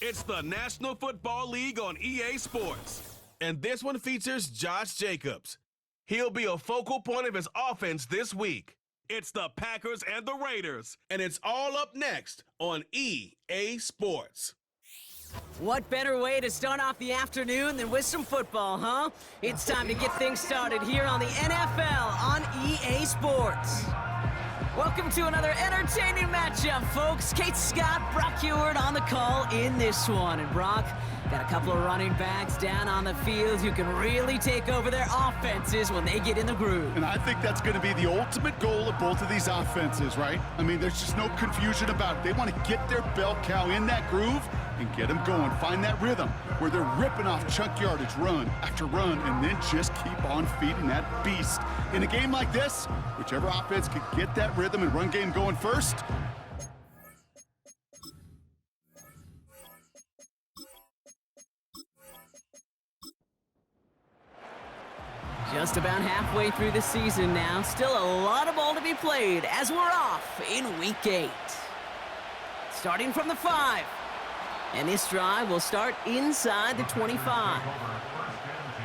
It's the National Football League on EA Sports. And this one features Josh Jacobs. He'll be a focal point of his offense this week. It's the Packers and the Raiders, and it's all up next on EA Sports. What better way to start off the afternoon than with some football, huh? It's time to get things started here on the NFL on EA Sports. Welcome to another entertaining matchup, folks. Kate Scott, Brock Heward on the call in this one. And Brock, got a couple of running backs down on the field who can really take over their offenses when they get in the groove. And I think that's going to be the ultimate goal of both of these offenses, right? I mean, there's just no confusion about it. They want to get their bell cow in that groove and get them going. Find that rhythm where they're ripping off chunk yardage run after run and then just keep on feeding that beast. In a game like this, whichever offense can get that rhythm and run game going first, just about halfway through the season now. Still a lot of ball to be played as we're off in Week 8. Starting from the 5. And this drive will start inside the 25.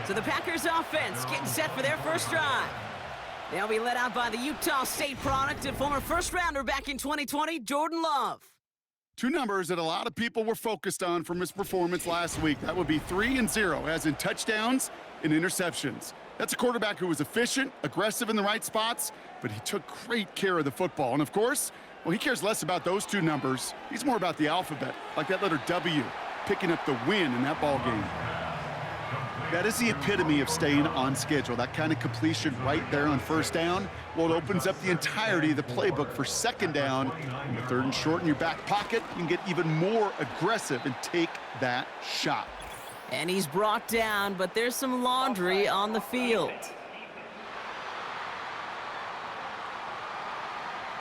So the Packers offense getting set for their first drive. They'll be led out by the Utah State product and former first-rounder back in 2020, Jordan Love. two numbers that a lot of people were focused on from his performance last week. That would be 3 and 0, as in touchdowns and interceptions. That's a quarterback who was efficient, aggressive in the right spots, but he took great care of the football. And of course, well, he cares less about those two numbers. He's more about the alphabet, like that letter W, picking up the win in that ball game. That is the epitome of staying on schedule. That kind of completion right there on first down. Well, it opens up the entirety of the playbook for second down. In the 3rd and short in your back pocket, you can get even more aggressive and take that shot. And he's brought down, but there's some laundry on the field.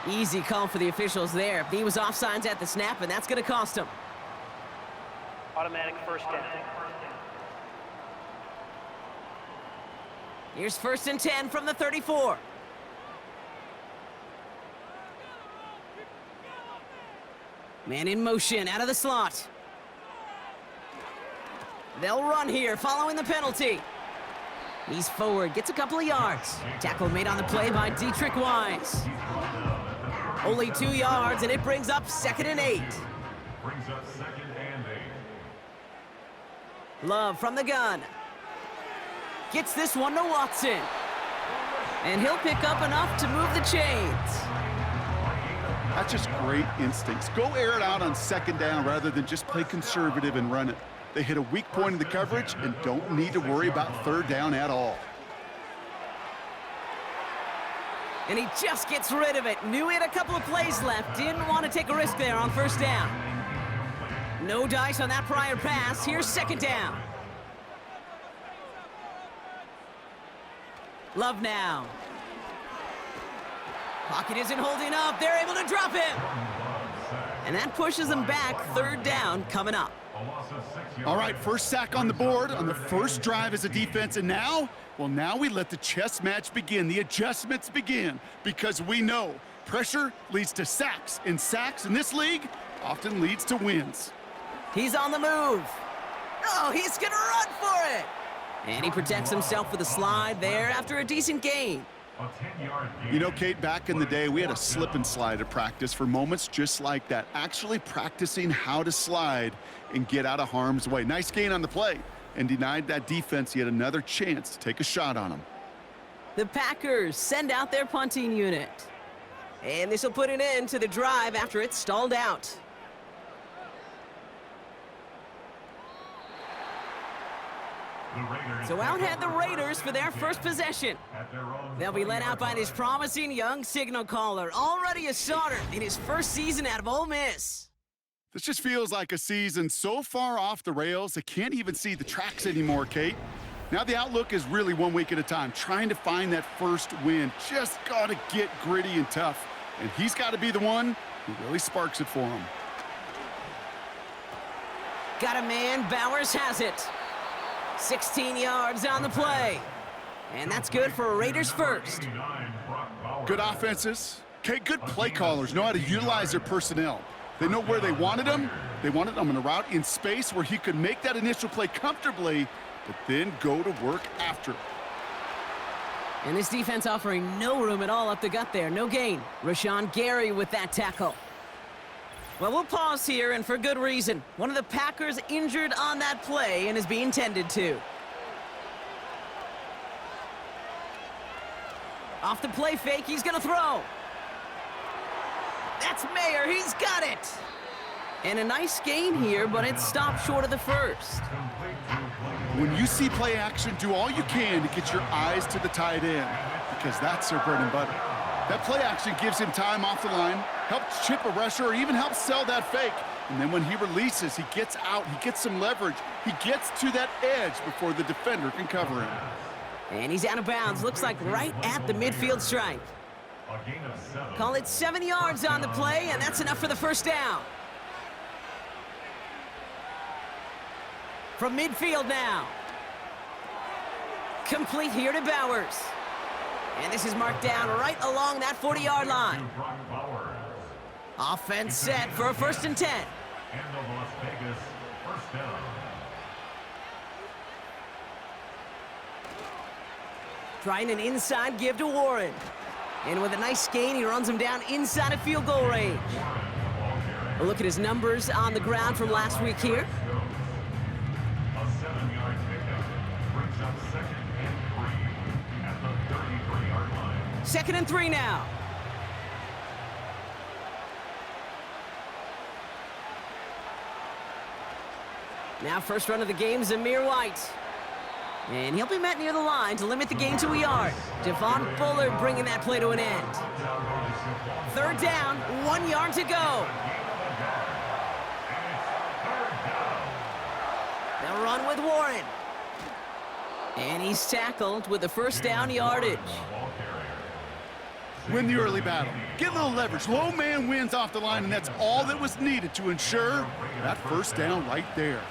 Easy call for the officials there. He was offsides at the snap, and that's going to cost him. Automatic first down. Here's 1st and 10 from the 34. Man in motion, out of the slot. They'll run here, following the penalty. He's forward, gets a couple of yards. Tackle made on the play by Dietrich Wise. Only 2 yards, and it brings up 2nd and 8. Love from the gun. Gets this one to Watson. And he'll pick up enough to move the chains. That's just great instincts. Go air it out on 2nd down rather than just play conservative and run it. They hit a weak point in the coverage and don't need to worry about 3rd down at all. And he just gets rid of it. Knew he had a couple of plays left. Didn't want to take a risk there on 1st down. No dice on that prior pass. Here's 2nd down. Love now. Pocket isn't holding up. They're able to drop him. And that pushes them back. 3rd down coming up. All right, first sack on the board on the first drive as a defense, and now, well, now we let the chess match begin, the adjustments begin, because we know pressure leads to sacks, and sacks in this league often leads to wins. He's on the move. Oh, he's gonna run for it. And he protects himself with a slide there after a decent gain. You know, Kate, back in the day, we had a slip and slide at practice for moments just like that, actually practicing how to slide and get out of harm's way. Nice gain on the play, and denied that defense yet another chance to take a shot on him. The Packers send out their punting unit. And this will put an end to the drive after it's stalled out. So out head the Raiders for their first possession. They'll be led out by this promising young signal caller, already a starter in his first season out of Ole Miss. This just feels like a season so far off the rails, they can't even see the tracks anymore, Kate. Now the outlook is really 1 week at a time, trying to find that first win. Just got to get gritty and tough, and he's got to be the one who really sparks it for him. Got a man, Bowers has it. 16 yards on the play. And that's good for a Raiders first. Good offenses. Okay, good play callers know how to utilize their personnel. They know where they wanted him. They wanted him on a route in space where he could make that initial play comfortably, but then go to work after. And this defense offering no room at all up the gut there. No gain. Rashawn Gary with that tackle. Well, we'll pause here, and for good reason. One of the Packers injured on that play and is being tended to. Off the play fake, he's going to throw. That's Mayer, he's got it. And a nice gain here, but it stopped short of the first. When you see play action, do all you can to get your eyes to the tight end, because that's their bread and butter. That play action gives him time off the line, helps chip a rusher, or even helps sell that fake. And then when he releases, he gets out, he gets some leverage, he gets to that edge before the defender can cover him. And he's out of bounds, looks like right at the midfield stripe. Call it 7 yards on the play, and that's enough for the first down. From midfield now. Complete here to Bowers. And this is marked down right along that 40-yard line. Offense set for a 1st and 10. And the Las Vegas first down. Trying an inside give to Warren. And with a nice gain, he runs him down inside of field goal range. A look at his numbers on the ground from last week here. A 7-yard pickup brings up 2nd and 3 at the 33-yard line. 2nd and 3 now. Now first run of the game, Zamir White. And he'll be met near the line to limit the gain to a yard. Devon Bullard bringing that play to an end. 3rd down, 1 yard to go. They'll run with Warren. And he's tackled with the 1st down yardage. Win the early battle. Get a little leverage. Low man wins off the line, and that's all that was needed to ensure that 1st down right there.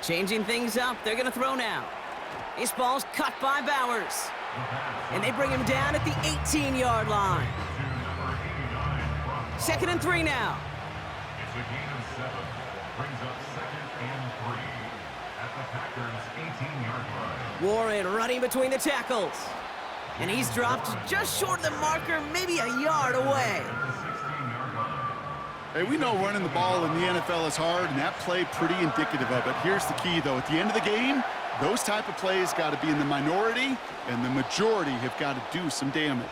Changing things up, they're gonna throw now. This ball's cut by Bowers. And they bring him down at the 18-yard line. 2nd and 3 now. It's a gain of 7. Brings up 2nd and 3 at the Packers' 18-yard line. Warren running between the tackles. And he's dropped just short of the marker, maybe a yard away. Hey, we know running the ball in the NFL is hard, and that play pretty indicative of it. Here's the key, though. At the end of the game, those type of plays got to be in the minority, and the majority have got to do some damage.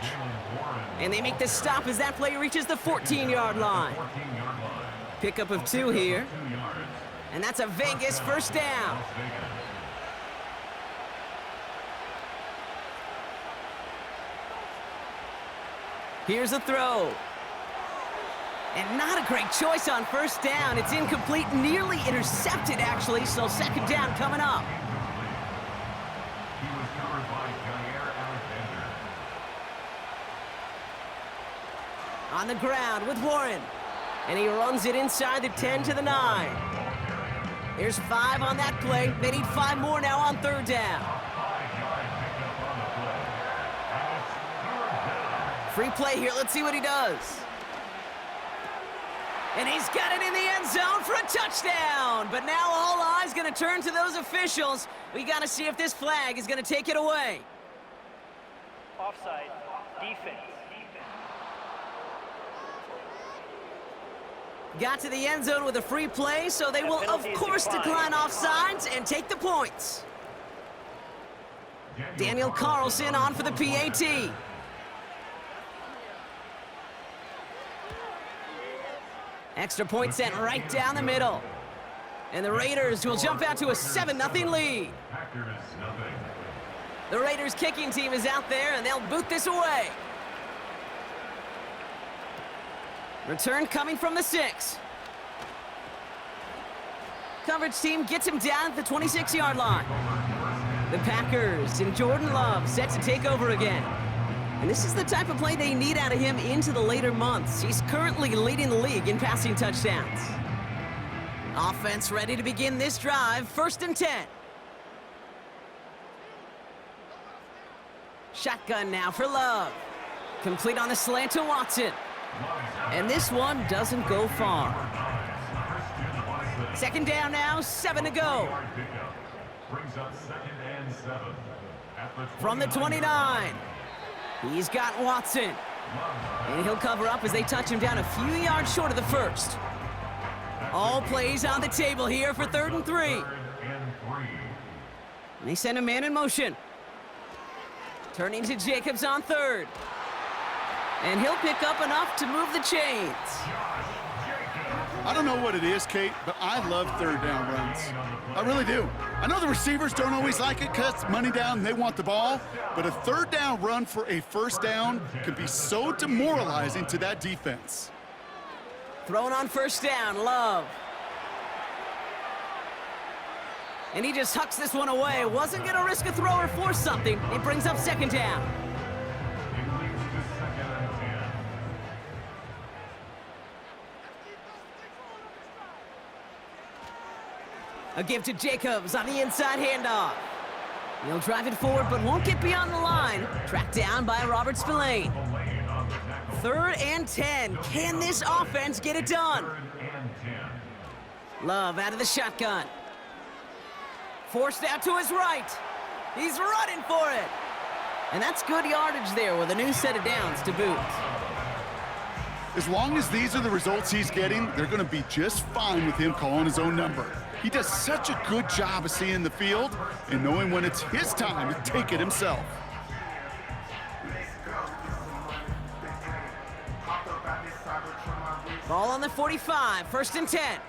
And they make the stop as that play reaches the 14-yard line. Pickup of 2 here. And that's a Vegas 1st down. Here's a throw. And not a great choice on 1st down. It's incomplete, nearly intercepted, actually, so 2nd down coming up. He was covered by Jair Alexander. On the ground with Warren. And he runs it inside the 10 to the 9. There's 5 on that play. They need 5 more now on 3rd down. Free play here. Let's see what he does. And he's got it in the end zone for a touchdown. But now all eyes going to turn to those officials. We got to see if this flag is going to take it away. Offside. Defense. Got to the end zone with a free play, so they will, of course, decline offsides and take the points. Daniel Carlson on for the PAT. Extra point sent right down the middle. And the Raiders will jump out to a 7-0 lead. The Raiders kicking team is out there, and they'll boot this away. Return coming from the 6. Coverage team gets him down at the 26-yard line. The Packers and Jordan Love set to take over again. And this is the type of play they need out of him into the later months. He's currently leading the league in passing touchdowns. Offense ready to begin this drive. 1st and 10. Shotgun now for Love. Complete on the slant to Watson. And this one doesn't go far. Second down now, 7 to go. Brings up 2nd and 7. From the 29. He's got Watson. And he'll cover up as they touch him down a few yards short of the first. All plays on the table here for 3rd and 3. And they send a man in motion. Turning to Jacobs on 3rd. And he'll pick up enough to move the chains. I don't know what it is, Kate, but I love 3rd down runs. I really do. I know the receivers don't always like it because it's money down and they want the ball, but a 3rd down run for a 1st down can be so demoralizing to that defense. Thrown on 1st down, Love. And he just hucks this one away. Wasn't going to risk a throw or force something. It brings up 2nd down. A give to Jacobs on the inside handoff. He'll drive it forward, but won't get beyond the line. Tracked down by Robert Spillane. 3rd and 10. Can this offense get it done? Love out of the shotgun. Forced out to his right. He's running for it. And that's good yardage there with a new set of downs to boot. As long as these are the results he's getting, they're going to be just fine with him calling his own number. He does such a good job of seeing the field and knowing when it's his time to take it himself. Ball on the 45, 1st and 10.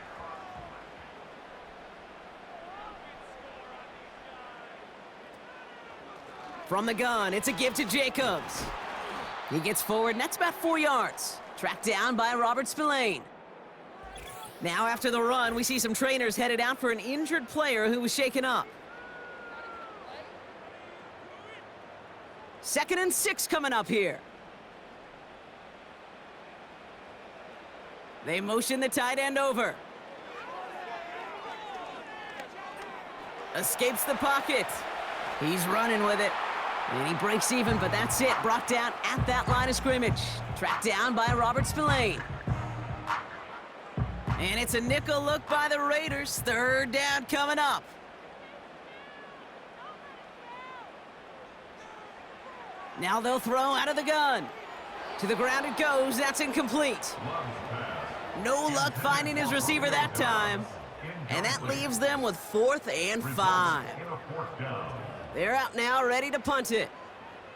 From the gun, it's a give to Jacobs. He gets forward, and that's about 4 yards. Tracked down by Robert Spillane. Now after the run, we see some trainers headed out for an injured player who was shaken up. 2nd and 6 coming up here. They motion the tight end over. Escapes the pocket. He's running with it. And he breaks even, but that's it. Brought down at that line of scrimmage. Tracked down by Robert Spillane. And it's a nickel look by the Raiders. 3rd down coming up. Now they'll throw out of the gun. To the ground it goes. That's incomplete. No luck finding his receiver that time. And that leaves them with 4th and 5. They're out now, ready to punt it.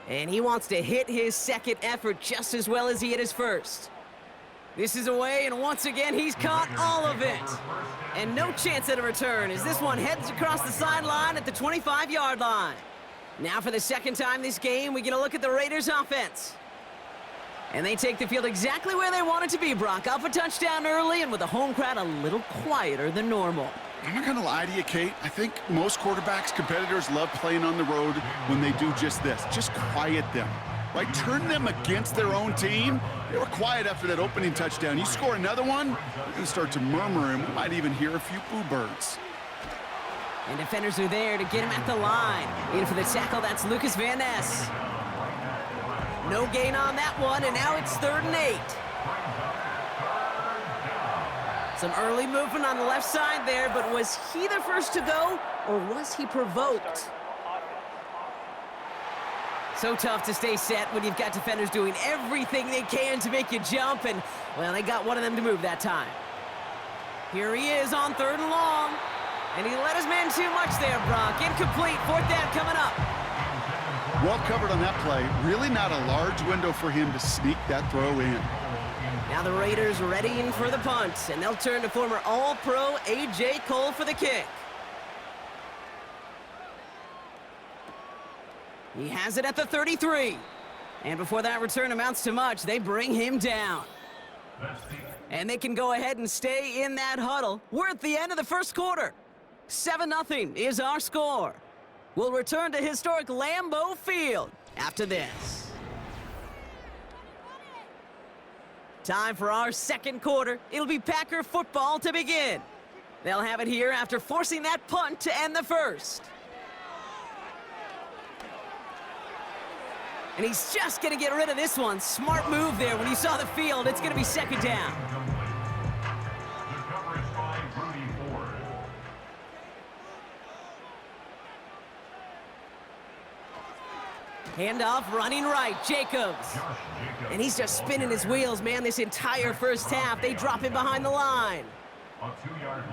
And he wants to hit his 2nd effort just as well as he hit his 1st. This is away, and once again, he's caught all of it. And no chance at a return as this one heads across the sideline at the 25-yard line. Now for the 2nd time this game, we get a look at the Raiders' offense. And they take the field exactly where they want it to be, Brock. Up a touchdown early, and with the home crowd a little quieter than normal. I'm not going to lie to you, Kate. I think most quarterbacks, competitors love playing on the road when they do just this. Just quiet them, right? Turn them against their own team. They were quiet after that opening touchdown. You score another one, they're going to start to murmur, and we might even hear a few boo birds. And defenders are there to get him at the line. In for the tackle, that's Lucas Van Ness. No gain on that one, and now it's 3rd and 8. Some early movement on the left side there, but was he the first to go, or was he provoked? So tough to stay set when you've got defenders doing everything they can to make you jump, and, well, they got one of them to move that time. Here he is on 3rd and long, and he let his man too much there, Brock. Incomplete, 4th down coming up. Well covered on that play. Really not a large window for him to sneak that throw in. Now the Raiders readying for the punt, and they'll turn to former All-Pro A.J. Cole for the kick. He has it at the 33. And before that return amounts to much, they bring him down. And they can go ahead and stay in that huddle. We're at the end of the first quarter. 7-0 is our score. We'll return to historic Lambeau Field after this. Time for our second quarter. It'll be Packer football to begin. They'll have it here after forcing that punt to end the first. And he's just going to get rid of this one. Smart move there when he saw the field. It's going to be second down. The coverage by Rudy Ford. Handoff, running right, Jacobs. And he's just spinning his wheels, man, this entire first half. They drop him behind the line.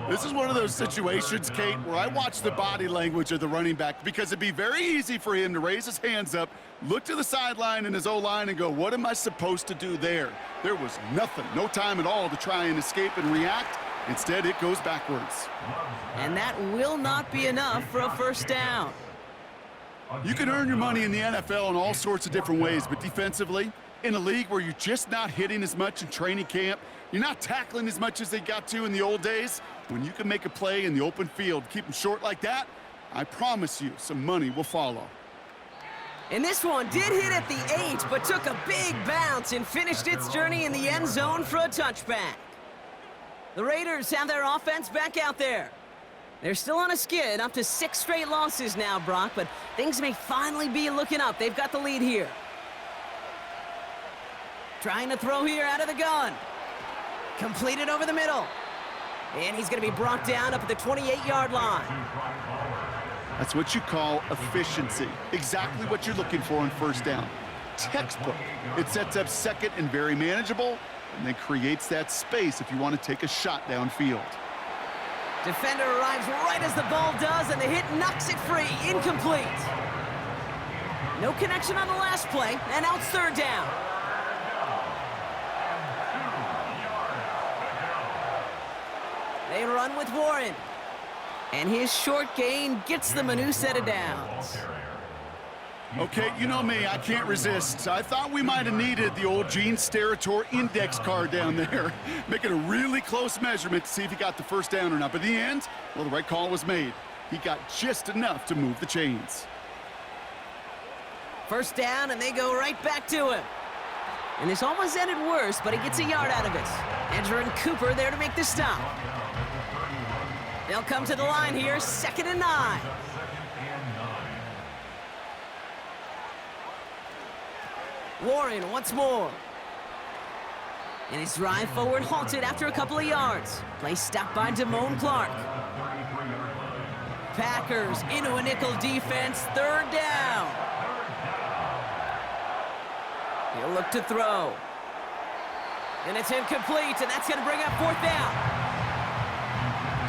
This is one of those situations, Kate, where I watch the body language of the running back because it'd be very easy for him to raise his hands up, look to the sideline in his O-line and go, what am I supposed to do there? There was nothing, no time at all to try and escape and react. Instead, it goes backwards. And that will not be enough for a first down. You can earn your money in the NFL in all sorts of different ways, but defensively, in a league where you're just not hitting as much in training camp, you're not tackling as much as they got to in the old days, when you can make a play in the open field, keep them short like that, I promise you some money will follow. And this one did hit at the 8, but took a big bounce and finished its journey in the end zone for a touchback. The Raiders have their offense back out there. They're still on a skid, up to 6 straight losses now, Brock, but things may finally be looking up. They've got the lead here. Trying to throw here out of the gun. Completed over the middle. And he's going to be brought down up at the 28-yard line. That's what you call efficiency. Exactly what you're looking for on first down. Textbook. It sets up second and very manageable, and then creates that space if you want to take a shot downfield. Defender arrives right as the ball does, and the hit knocks it free. Incomplete. No connection on the last play, and now it's third down. They run with Warren. And his short gain gets them a new set of downs. Okay, you know me, I can't resist. I thought we might have needed the old Gene Steratore index card down there, making a really close measurement to see if he got the first down or not. But in the end, well, the right call was made. He got just enough to move the chains. First down, and they go right back to him. And this almost ended worse, but he gets a yard out of it. Edger and Cooper there to make the stop. They'll come to the line here, 2nd and 9. Warren once more. And his drive forward halted after a couple of yards. Play stopped by Damone Clark. Packers into a nickel defense, 3rd down. He'll look to throw. And it's incomplete, and that's going to bring up 4th down.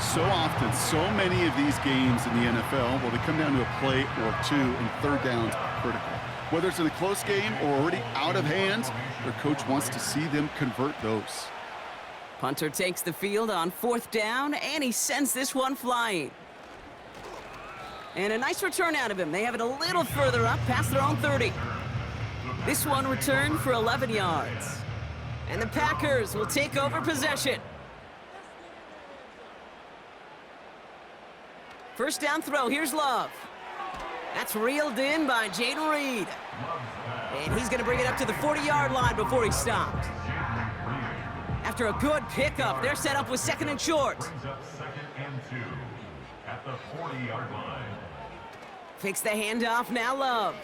So often, so many of these games in the NFL, well, they come down to a play or two, and 3rd down's critical. Whether it's in a close game or already out of hand, their coach wants to see them convert those. Punter takes the field on 4th down, and he sends this one flying. And a nice return out of him. They have it a little further up, past their own 30. This one returned for 11 yards. And the Packers will take over possession. First down throw, here's Love. That's reeled in by Jaden Reed. And he's going to bring it up to the 40-yard line before he stopped. After a good pickup, they're set up with 2nd and short. Brings up 2nd and 2 at the 40-yard line. Fakes the handoff, now Love.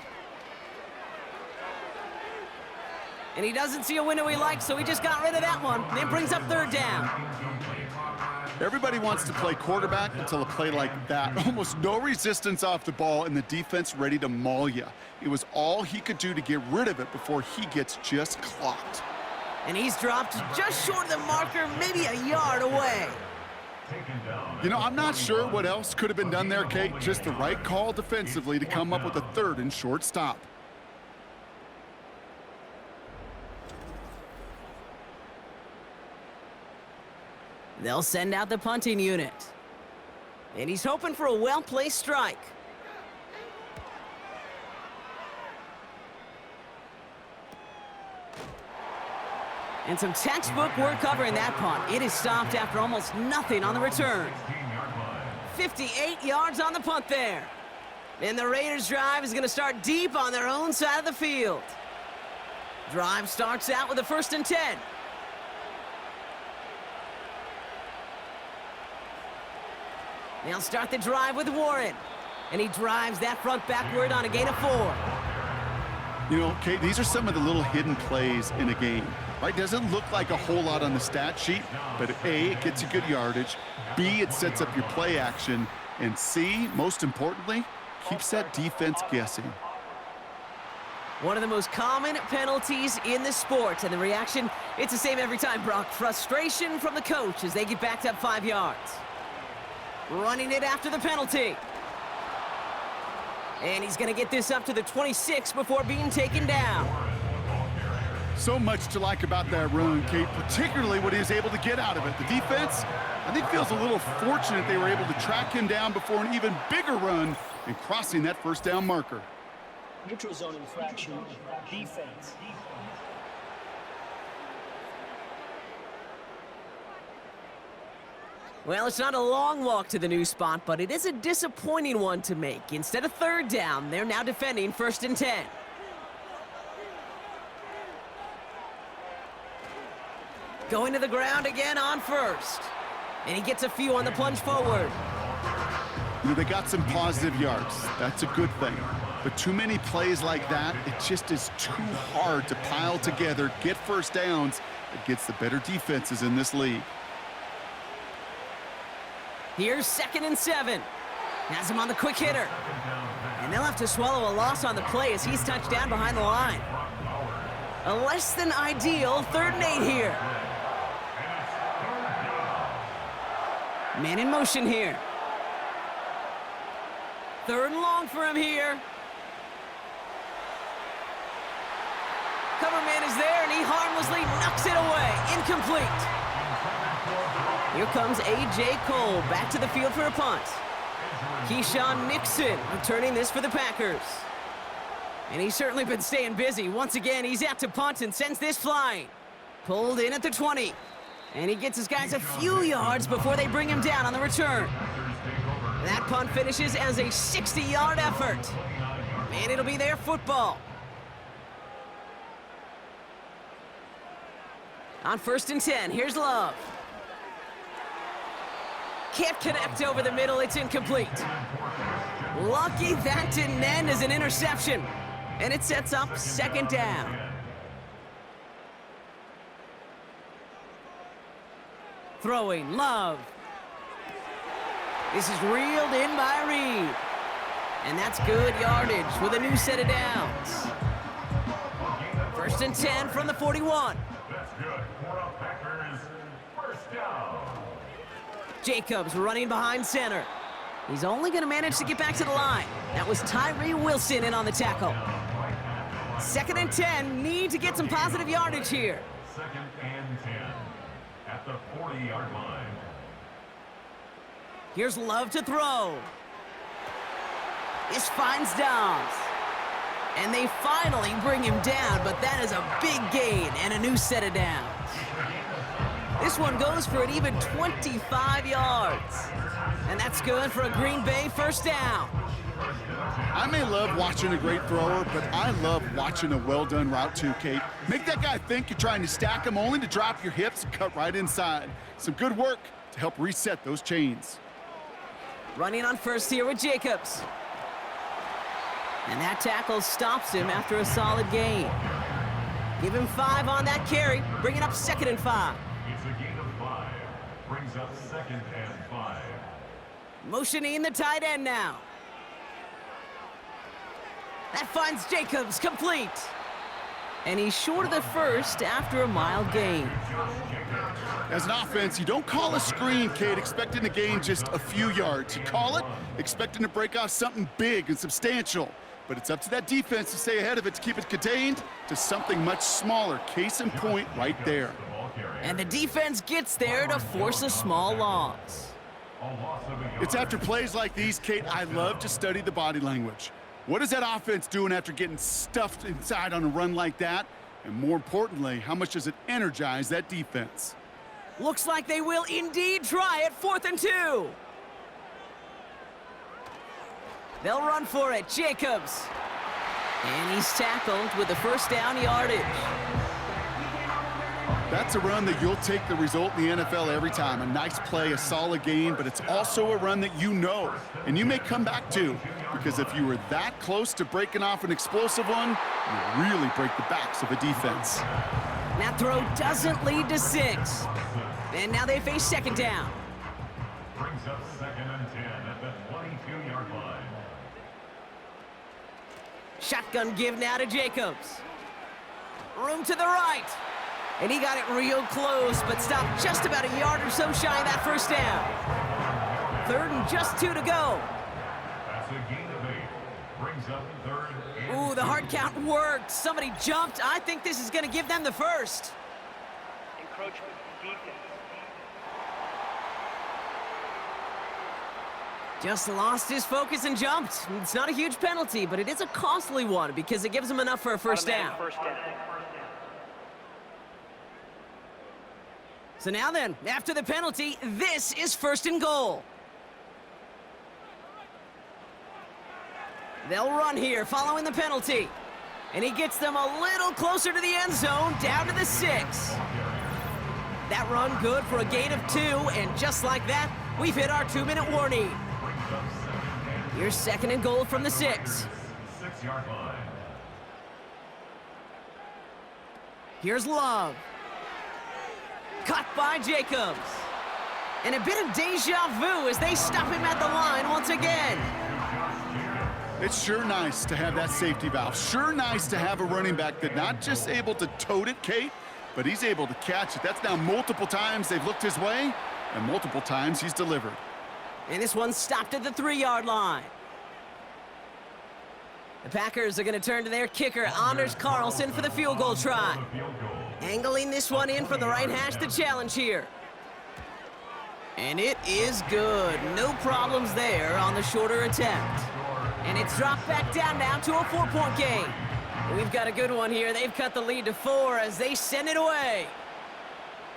And he doesn't see a window he likes, so he just got rid of that one. Then brings up 3rd down. Everybody wants to play quarterback until a play like that. Almost no resistance off the ball and the defense ready to maul you. It was all he could do to get rid of it before he gets just clocked. And he's dropped just short of the marker, maybe a yard away. You know, I'm not sure what else could have been done there, Kate. Just the right call defensively to come up with a 3rd and short stop. They'll send out the punting unit. And he's hoping for a well-placed strike. And some textbook work covering that punt. It is stopped after almost nothing on the return. 58 yards on the punt there. And the Raiders' drive is going to start deep on their own side of the field. Drive starts out with a 1st and 10. They'll start the drive with Warren. And he drives that front backward on a gain of 4. You know, Kate, these are some of the little hidden plays in a game, right? Doesn't look like a whole lot on the stat sheet, but A, it gets you good yardage, B, it sets up your play action, and C, most importantly, keeps that defense guessing. One of the most common penalties in the sport, and the reaction, it's the same every time, Brock. Frustration from the coach as they get backed up 5 yards. Running it after the penalty. And he's going to get this up to the 26 before being taken down. So much to like about that run, Kate, particularly what he was able to get out of it. The defense, I think, feels a little fortunate they were able to track him down before an even bigger run and crossing that first down marker. Neutral zone infraction, defense. Well, it's not a long walk to the new spot, but it is a disappointing one to make. Instead of third down, they're now defending 1st and 10. Going to the ground again on first. And he gets a few on the plunge forward. You know, they got some positive yards. That's a good thing. But too many plays like that, it just is too hard to pile together, get first downs against the better defenses in this league. Here's 2nd and 7. Has him on the quick hitter. And they'll have to swallow a loss on the play as he's touched down behind the line. A less than ideal 3rd and 8 here. Man in motion here. 3rd and long for him here. Cover man is there, and he harmlessly knocks it away. Incomplete. Here comes A.J. Cole back to the field for a punt. Keyshawn Nixon returning this for the Packers. And he's certainly been staying busy. Once again, he's out to punt and sends this flying. Pulled in at the 20. And he gets his guys a few yards before they bring him down on the return. That punt finishes as a 60-yard effort. And it'll be their football. On 1st and 10, here's Love. Can't connect over the middle, it's incomplete. Lucky that didn't end as an interception. And it sets up 2nd down. Throwing, Love. This is reeled in by Reed. And that's good yardage with a new set of downs. 1st and 10 from the 41. That's good. For the Packers, first down. Jacobs running behind center. He's only going to manage to get back to the line. That was Tyree Wilson in on the tackle. 2nd and 10, need to get some positive yardage here. 2nd and 10 at the 40-yard line. Here's Love to throw. This finds Downs. And they finally bring him down, but that is a big gain and a new set of downs. This one goes for an even 25 yards. And that's good for a Green Bay first down. I may love watching a great thrower, but I love watching a well-done route too, Kate. Make that guy think you're trying to stack him only to drop your hips and cut right inside. Some good work to help reset those chains. Running on first here with Jacobs. And that tackle stops him after a solid gain. Give him 5 on that carry, bringing up 2nd and 5. It's a gain of 5. Brings up 2nd and 5. Motioning the tight end now. That finds Jacobs, complete. And he's short of the first after a mild gain. As an offense, you don't call a screen, Kate, expecting to gain just a few yards. You call it expecting to break off something big and substantial. But it's up to that defense to stay ahead of it, to keep it contained to something much smaller. Case in point right there. And the defense gets there to force a small loss. It's after plays like these, Kate, I love to study the body language. What is that offense doing after getting stuffed inside on a run like that? And more importantly, how much does it energize that defense? Looks like they will indeed try it. 4th and 2. They'll run for it. Jacobs. And he's tackled with the first down yardage. That's a run that you'll take the result in the NFL every time. A nice play, a solid gain, but it's also a run that you know, and you may come back to. because if you were that close to breaking off an explosive one, you really break the backs of a defense. That throw doesn't lead to 6. And now they face second down. Brings up 2nd and 10 at the 22-yard line. Shotgun give now to Jacobs. Room to the right. And he got it real close, but stopped just about a yard or so shy of that first down. 3rd and just 2 to go. That's a gain of 8. Brings up 3rd and Ooh, the hard count worked. Somebody jumped. I think this is going to give them the first. Encroachment defense. Just lost his focus and jumped. It's not a huge penalty, but it is a costly one because it gives him enough for a first down. First down. So now then, after the penalty, this is 1st and goal. They'll run here following the penalty. And he gets them a little closer to the end zone, down to the 6. That run good for a gain of 2, and just like that, we've hit our 2-minute warning. Here's 2nd and goal from the 6. 6-yard line. Here's Love. Cut by Jacobs. And a bit of deja vu as they stop him at the line once again. It's sure nice to have that safety valve. Sure nice to have a running back that not just able to tote it, Kate, but he's able to catch it. That's now multiple times they've looked his way, and multiple times he's delivered. And this one stopped at the 3-yard line. The Packers are going to turn to their kicker, Anders Carlson, for the field goal try. Angling this one in for the right hash to challenge here. And it is good. No problems there on the shorter attempt. And it's dropped back down now to a 4-point game. We've got a good one here. They've cut the lead to 4 as they send it away.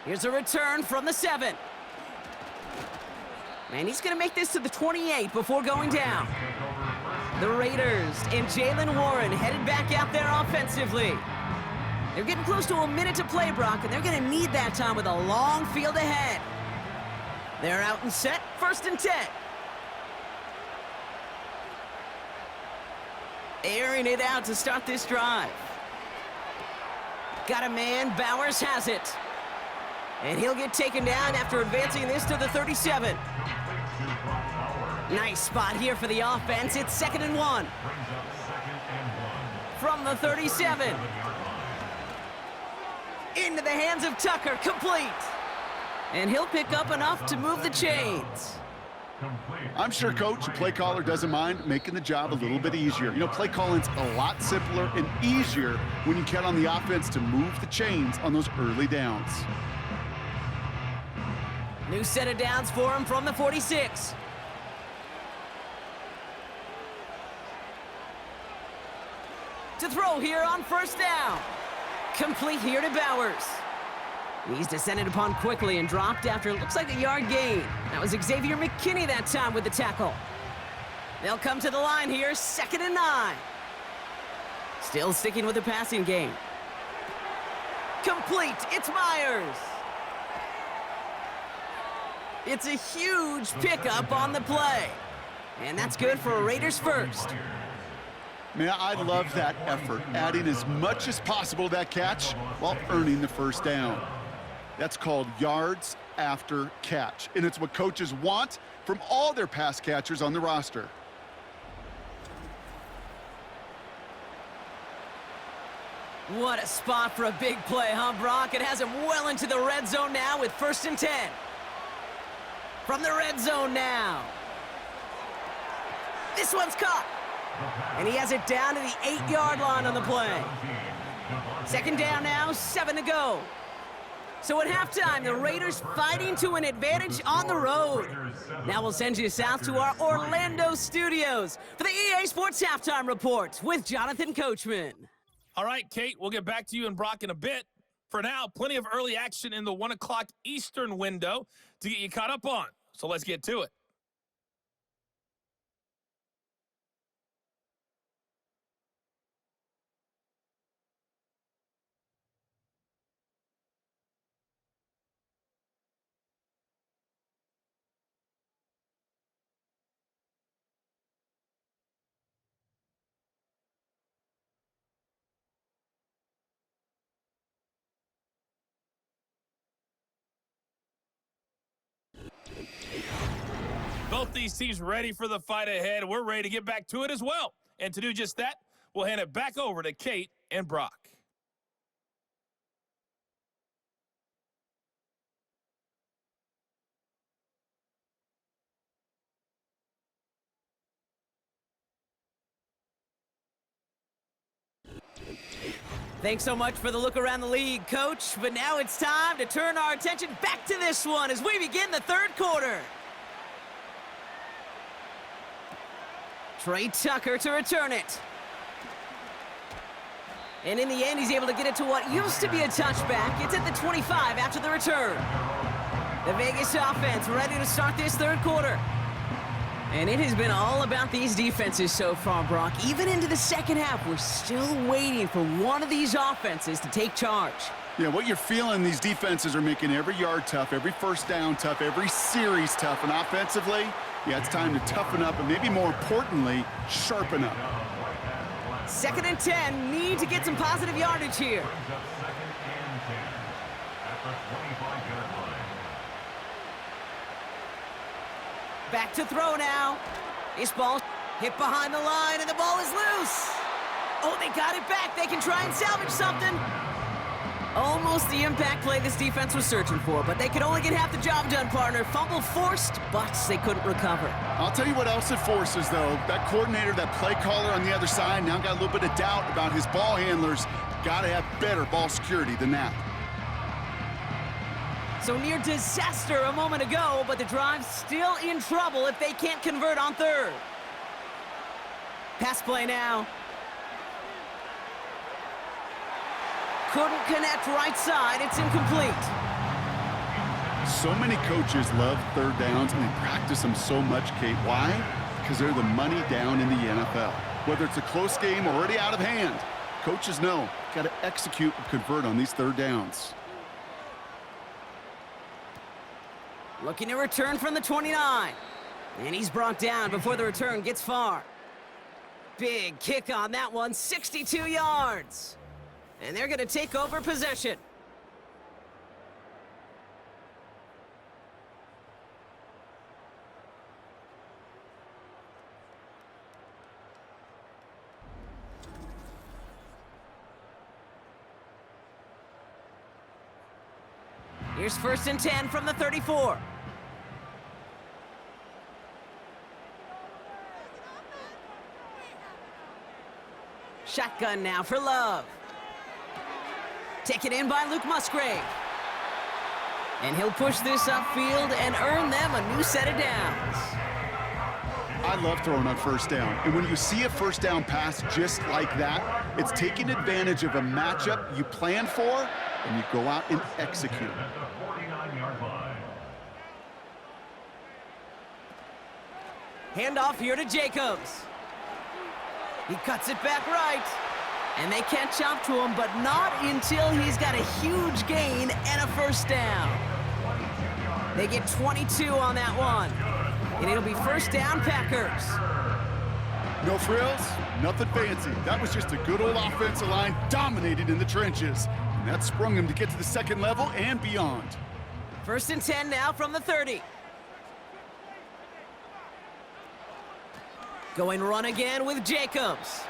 Here's a return from the 7. And he's going to make this to the 28 before going down. The Raiders and Jalen Warren headed back out there offensively. They're getting close to a minute to play, Brock, and they're going to need that time with a long field ahead. They're out and set, 1st and 10. Airing it out to start this drive. Got a man, Bowers has it. And he'll get taken down after advancing this to the 37. Nice spot here for the offense. It's 2nd and 1. From the 37. Into the hands of Tucker, complete. And he'll pick up enough to move the chains. I'm sure coach and play caller doesn't mind making the job a little bit easier. You know, play calling's a lot simpler and easier when you count on the offense to move the chains on those early downs. New set of downs for him from the 46. To throw here on 1st down. Complete here to Bowers. He's descended upon quickly and dropped after it looks like a yard gain. That was Xavier McKinney that time with the tackle. They'll come to the line here, 2nd and 9. Still sticking with the passing game. Complete, it's Myers. It's a huge pickup on the play. And that's good for a Raiders first. Man, I love that effort, adding as much as possible to that catch while earning the first down. That's called yards after catch, and it's what coaches want from all their pass catchers on the roster. What a spot for a big play, huh, Brock? It has him well into the red zone now with 1st and 10. From the red zone now. This one's caught. And he has it down to the 8-yard line on the play. 2nd down now, 7 to go. So at halftime, the Raiders fighting to an advantage on the road. Now we'll send you south to our Orlando studios for the EA Sports Halftime Report with Jonathan Coachman. All right, Kate, we'll get back to you and Brock in a bit. For now, plenty of early action in the 1 o'clock Eastern window to get you caught up on. So let's get to it. Both these teams ready for the fight ahead. We're ready to get back to it as well. And to do just that, we'll hand it back over to Kate and Brock. Thanks so much for the look around the league, Coach. But now it's time to turn our attention back to this one as we begin the third quarter. Trey Tucker to return it. And in the end, he's able to get it to what used to be a touchback. It's at the 25 after the return. The Vegas offense ready to start this third quarter. And it has been all about these defenses so far, Brock. Even into the second half, we're still waiting for one of these offenses to take charge. Yeah, what you're feeling, these defenses are making every yard tough, every first down tough, every series tough. And offensively, yeah, it's time to toughen up and maybe more importantly, sharpen up. 2nd and 10, need to get some positive yardage here. Brings up 2nd and 10 at the 25-yard line. Back to throw now. This ball hit behind the line, and the ball is loose. Oh, they got it back. They can try and salvage something. Almost the impact play this defense was searching for, but they could only get half the job done, partner. Fumble forced, but they couldn't recover. I'll tell you what else it forces, though. That coordinator, that play caller on the other side, now got a little bit of doubt about his ball handlers. Got to have better ball security than that. So near disaster a moment ago, but the drive's still in trouble if they can't convert on third. Pass play now. Couldn't connect right side. It's incomplete. So many coaches love third downs, and they practice them so much, Kate. Why? Because they're the money down in the NFL. Whether it's a close game or already out of hand, coaches know, got to execute and convert on these third downs. Looking to return from the 29. And he's brought down before the return gets far. Big kick on that one, 62 yards. And they're going to take over possession. Here's 1st and 10 from the 34. Shotgun now for Love. Taken in by Luke Musgrave. And he'll push this upfield and earn them a new set of downs. I love throwing on first down. And when you see a first down pass just like that, it's taking advantage of a matchup you planned for, and you go out and execute. At the 49-yard line. Handoff here to Jacobs. He cuts it back right. And they catch up to him, but not until he's got a huge gain and a first down. They get 22 on that one. And it'll be first down, Packers. No frills, nothing fancy. That was just a good old offensive line dominated in the trenches. And that sprung him to get to the second level and beyond. 1st and 10 now from the 30. Going run again with Jacobs.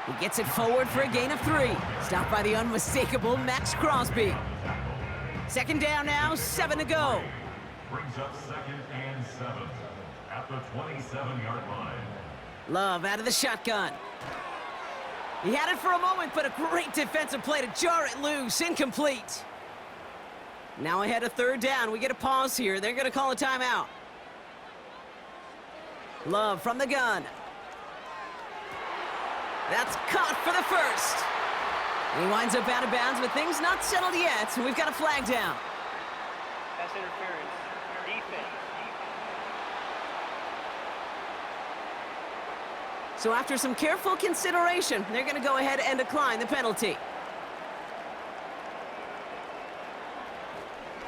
He gets it forward for a gain of 3. Stopped by the unmistakable Max Crosby. 2nd down now, 7 to go. Brings up 2nd and 7 at the 27-yard line. Love out of the shotgun. He had it for a moment, but a great defensive play to jar it loose. Incomplete. Now ahead of 3rd down. We get a pause here. They're going to call a timeout. Love from the gun. That's caught for the first. And he winds up out of bounds, but things not settled yet. So we've got a flag down. Pass interference. Defense. So after some careful consideration, they're going to go ahead and decline the penalty.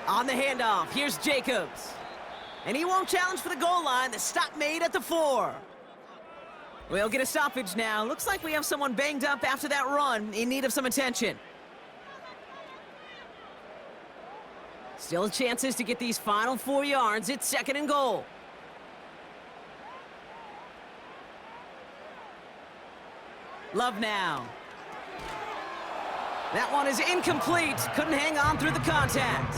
On the handoff, here's Jacobs. And he won't challenge for the goal line. The stop made at the 4. We'll get a stoppage now. Looks like we have someone banged up after that run, in need of some attention. Still chances to get these final 4 yards. It's 2nd and goal. Love now. That one is incomplete. Couldn't hang on through the contact.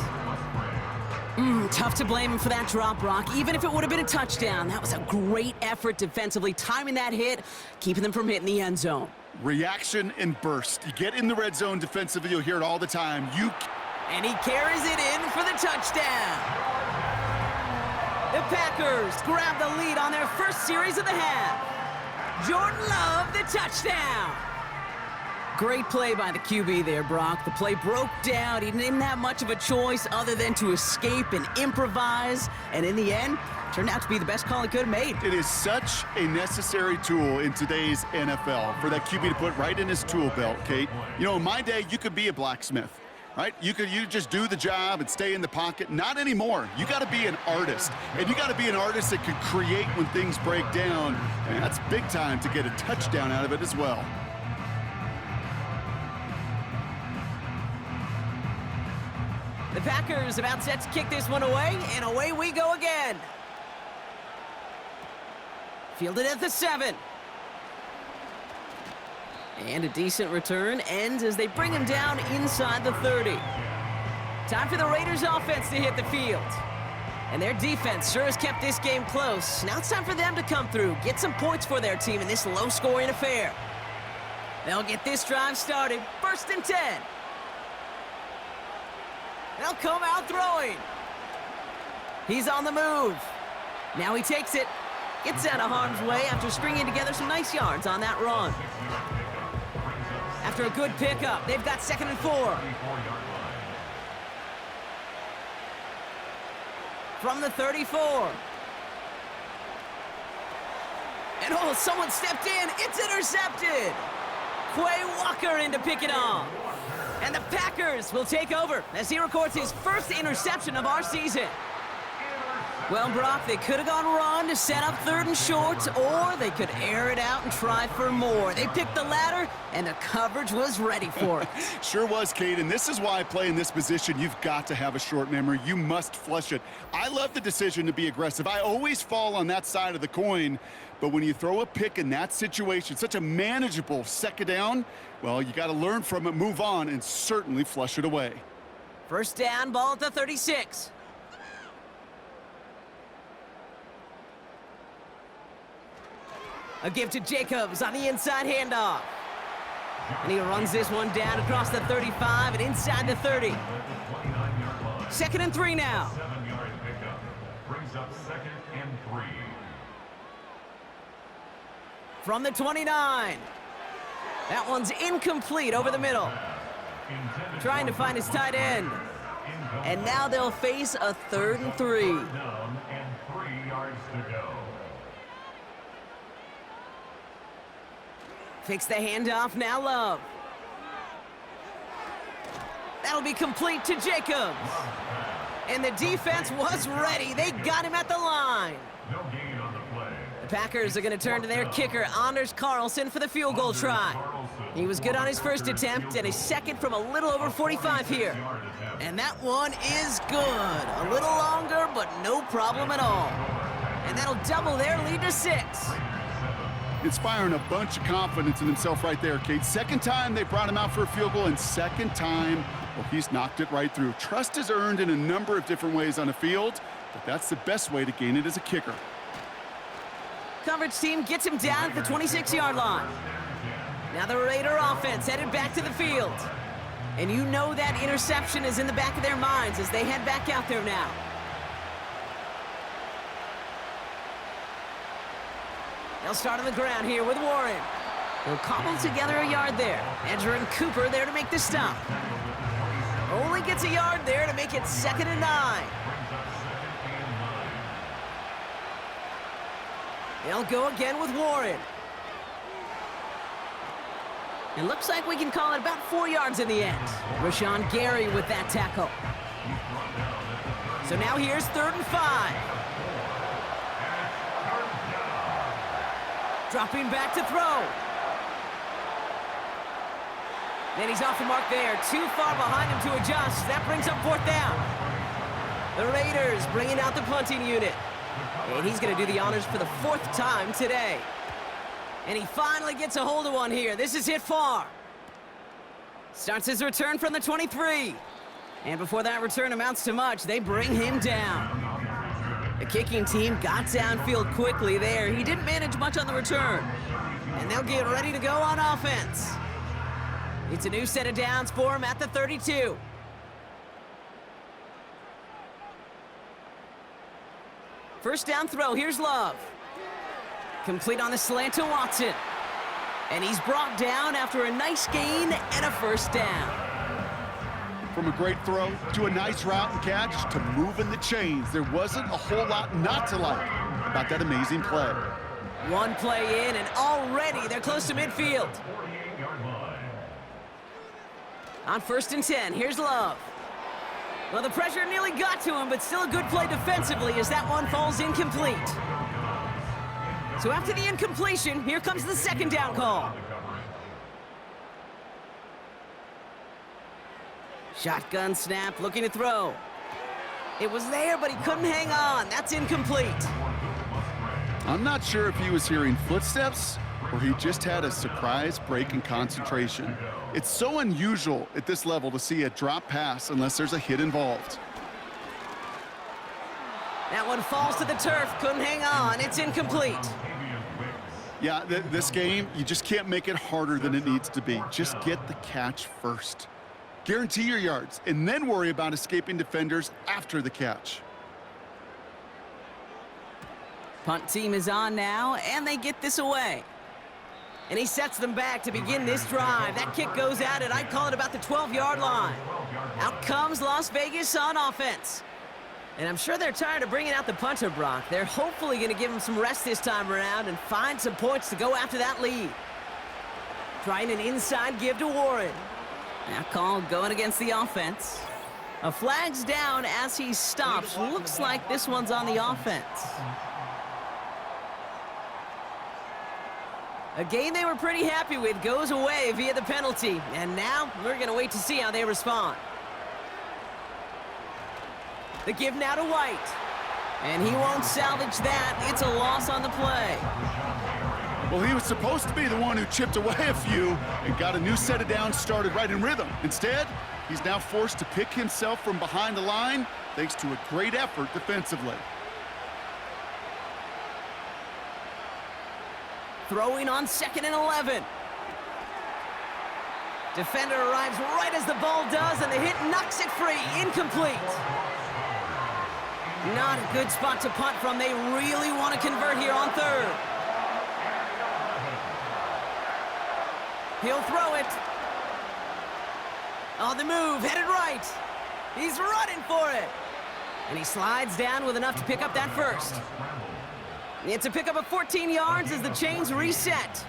Tough to blame him for that drop, Brock. Even if it would have been a touchdown, that was a great effort defensively, timing that hit, keeping them from hitting the end zone. Reaction and burst. You get in the red zone defensively, you'll hear it all the time. And he carries it in for the touchdown. The Packers grab the lead on their first series of the half. Jordan Love, the touchdown. Great play by the QB there, Brock. The play broke down. He didn't have much of a choice other than to escape and improvise. And in the end, turned out to be the best call he could have made. It is such a necessary tool in today's NFL for that QB to put right in his tool belt, Kate. You know, in my day, you could be a blacksmith, right? You just do the job and stay in the pocket. Not anymore. You got to be an artist. And you got to be an artist that can create when things break down. And that's big time to get a touchdown out of it as well. The Packers about set to kick this one away, and away we go again. Fielded at the 7. And a decent return ends as they bring him down inside the 30. Time for the Raiders offense to hit the field. And their defense sure has kept this game close. Now it's time for them to come through, get some points for their team in this low-scoring affair. They'll get this drive started. 1st and 10. They'll come out throwing. He's on the move. Now he takes it. Gets out of harm's way after stringing together some nice yards on that run. After a good pickup, they've got 2nd and 4. From the 34. And oh, someone stepped in. It's intercepted. Quay Walker in to pick it off. And the Packers will take over as he records his first interception of our season. Well, Brock, they could have gone run to set up 3rd and short, or they could air it out and try for more. They picked the latter, and the coverage was ready for it. Sure was, Kate, and this is why I play in this position. You've got to have a short memory. You must flush it. I love the decision to be aggressive. I always fall on that side of the coin, but when you throw a pick in that situation, such a manageable 2nd down, well, you got to learn from it, move on, and certainly flush it away. 1st down, ball at the 36. A give to Jacobs on the inside handoff. And he runs this one down across the 35 and inside the 30. 2nd and 3 now. 7-yard pickup brings up 2nd and 3. From the 29. That one's incomplete over the middle. Trying to find his tight end. And now they'll face a 3rd and 3. Down and 3 yards to go. Takes the handoff, now Love. That'll be complete to Jacobs. And the defense was ready. They got him at the line. No gain on the play. The Packers are going to turn to their kicker, Anders Carlson, for the field goal try. He was good on his first attempt and his second from a little over 45 here. And that one is good. A little longer, but no problem at all. And that'll double their lead to 6. Inspiring a bunch of confidence in himself right there, Kate. 2nd time they brought him out for a field goal, and 2nd time, well, he's knocked it right through. Trust is earned in a number of different ways on the field, but that's the best way to gain it as a kicker. Coverage team gets him down at the 26-yard line. Now the Raider offense headed back to the field. And you know that interception is in the back of their minds as they head back out there now. They'll start on the ground here with Warren. He'll cobble together a yard there. Edger and Cooper there to make the stop. Only gets a yard there to make it 2nd and 9. They'll go again with Warren. It looks like we can call it about 4 yards in the end. Rashawn Gary with that tackle. So now here's 3rd and 5. Dropping back to throw. Then he's off the mark there. Too far behind him to adjust. That brings up 4th down. The Raiders bringing out the punting unit. And he's going to do the honors for the 4th time today. And he finally gets a hold of one here. This is hit far. Starts his return from the 23. And before that return amounts to much, they bring him down. The kicking team got downfield quickly there. He didn't manage much on the return. And they'll get ready to go on offense. It's a new set of downs for him at the 32. First down throw, here's Love. Complete on the slant to Watson. And he's brought down after a nice gain and a first down. From a great throw to a nice route and catch to moving the chains, there wasn't a whole lot not to like about that amazing play. One play in, and already they're close to midfield. On 1st and 10, here's Love. Well, the pressure nearly got to him, but still a good play defensively as that one falls incomplete. So after the incompletion, here comes the second down call. Shotgun snap, looking to throw. It was there, but he couldn't hang on. That's incomplete. I'm not sure if he was hearing footsteps or he just had a surprise break in concentration. It's so unusual at this level to see a drop pass unless there's a hit involved. That one falls to the turf, couldn't hang on. It's incomplete. Yeah, this game, you just can't make it harder than it needs to be. Just get the catch first. Guarantee your yards, and then worry about escaping defenders after the catch. Punt team is on now, and they get this away. And he sets them back to begin this drive. That kick goes out at, I'd call it about the 12-yard line. Out comes Las Vegas on offense. And I'm sure they're tired of bringing out the punter, Brock. They're hopefully going to give him some rest this time around and find some points to go after that lead. Trying an inside give to Warren. That call going against the offense. A flag's down as he stops. Looks like this one's on the offense. A game they were pretty happy with goes away via the penalty. And now we're going to wait to see how they respond. The give now to White. And he won't salvage that. It's a loss on the play. Well, he was supposed to be the one who chipped away a few and got a new set of downs started right in rhythm. Instead, he's now forced to pick himself from behind the line thanks to a great effort defensively. Throwing on 2nd and 11. Defender arrives right as the ball does, and the hit knocks it free. Incomplete. Not a good spot to punt from. They really want to convert here on 3rd. He'll throw it. On the move, headed right. He's running for it. And he slides down with enough to pick up that first. It's a pickup of 14 yards as the chains reset.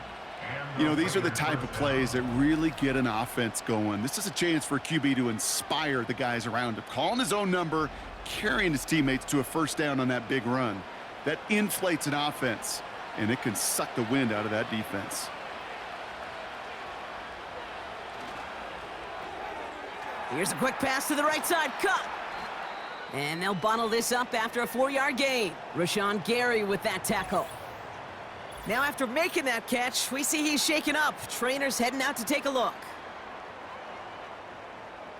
You know, these are the type of plays that really get an offense going. This is a chance for a QB to inspire the guys around him. Calling his own number, carrying his teammates to a first down on that big run. That inflates an offense, and it can suck the wind out of that defense. Here's a quick pass to the right side, cut. And they'll bundle this up after a 4-yard gain. Rashawn Gary with that tackle. Now after making that catch, we see he's shaken up. Trainers heading out to take a look.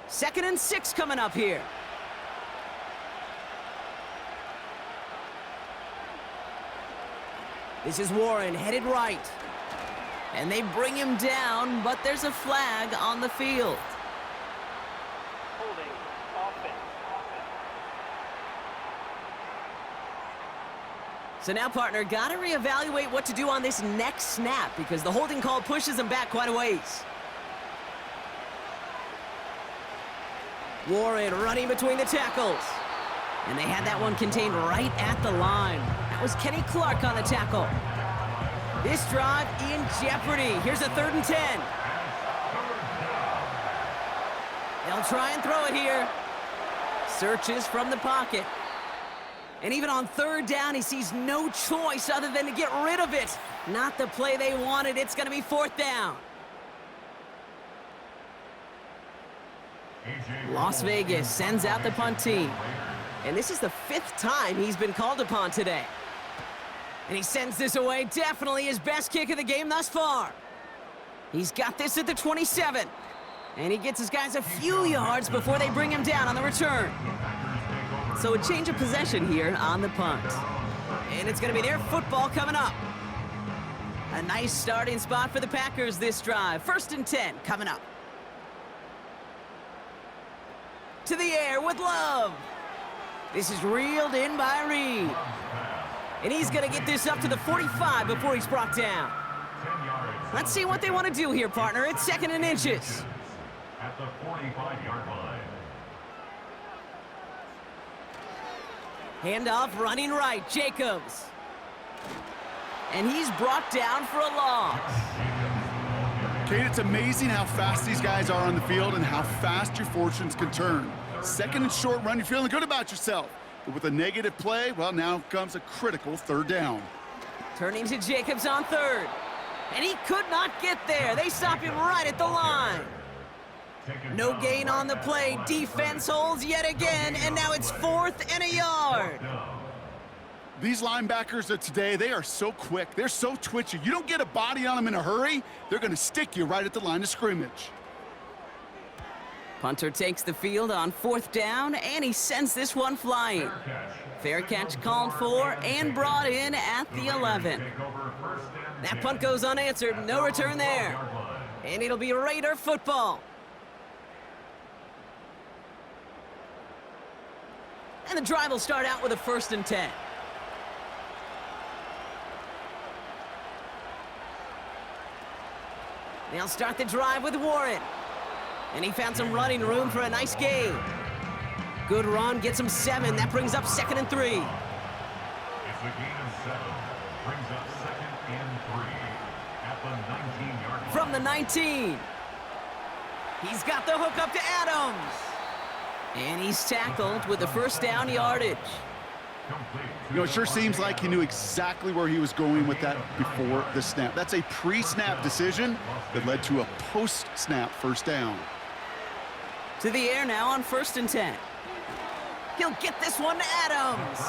2nd and 6 coming up here. This is Warren headed right. And they bring him down, but there's a flag on the field. Holding. Offense. So now, partner, got to reevaluate what to do on this next snap because the holding call pushes him back quite a ways. Warren running between the tackles. And they had that one contained right at the line. That was Kenny Clark on the tackle. This drive in jeopardy. Here's a 3rd and 10. They'll try and throw it here. Searches from the pocket. And even on 3rd down, he sees no choice other than to get rid of it. Not the play they wanted. It's going to be 4th down. Las Vegas sends out the punt team. And this is the 5th time he's been called upon today. And he sends this away. Definitely his best kick of the game thus far. He's got this at the 27. And he gets his guys a few yards before they bring him down on the return. So a change of possession here on the punt. And it's going to be their football coming up. A nice starting spot for the Packers this drive. 1st and 10 coming up. To the air with Love. This is reeled in by Reed. And he's going to get this up to the 45 before he's brought down. Let's see what they want to do here, partner. It's 2nd and inches. At the 45-yard line. Handoff running right, Jacobs. And he's brought down for a loss. Kate, it's amazing how fast these guys are on the field and how fast your fortunes can turn. 2nd and short run, you're feeling good about yourself. But with a negative play, well, now comes a critical 3rd down. Turning to Jacobs on 3rd. And he could not get there. They stop him right at the line. No gain on the play. Defense holds yet again, and now it's 4th and a yard. These linebackers of today, they are so quick. They're so twitchy. You don't get a body on them in a hurry, they're going to stick you right at the line of scrimmage. Punter takes the field on 4th down, and he sends this one flying. Fair catch called for and brought in at the 11. That punt goes unanswered. No return there. And it'll be Raider football. And the drive will start out with a 1st and 10. They'll start the drive with Warren. And he found some running room for a nice gain. Good run, gets him 7. That brings up 2nd and 3. It's a gain of 7. Brings up 2nd and 3 at the 19-yard line. From the 19. He's got the hook up to Adams. And he's tackled with the 1st down yardage. You know, it sure seems like he knew exactly where he was going with that before the snap. That's a pre-snap decision that led to a post-snap 1st down. To the air now on 1st and 10. He'll get this one to Adams.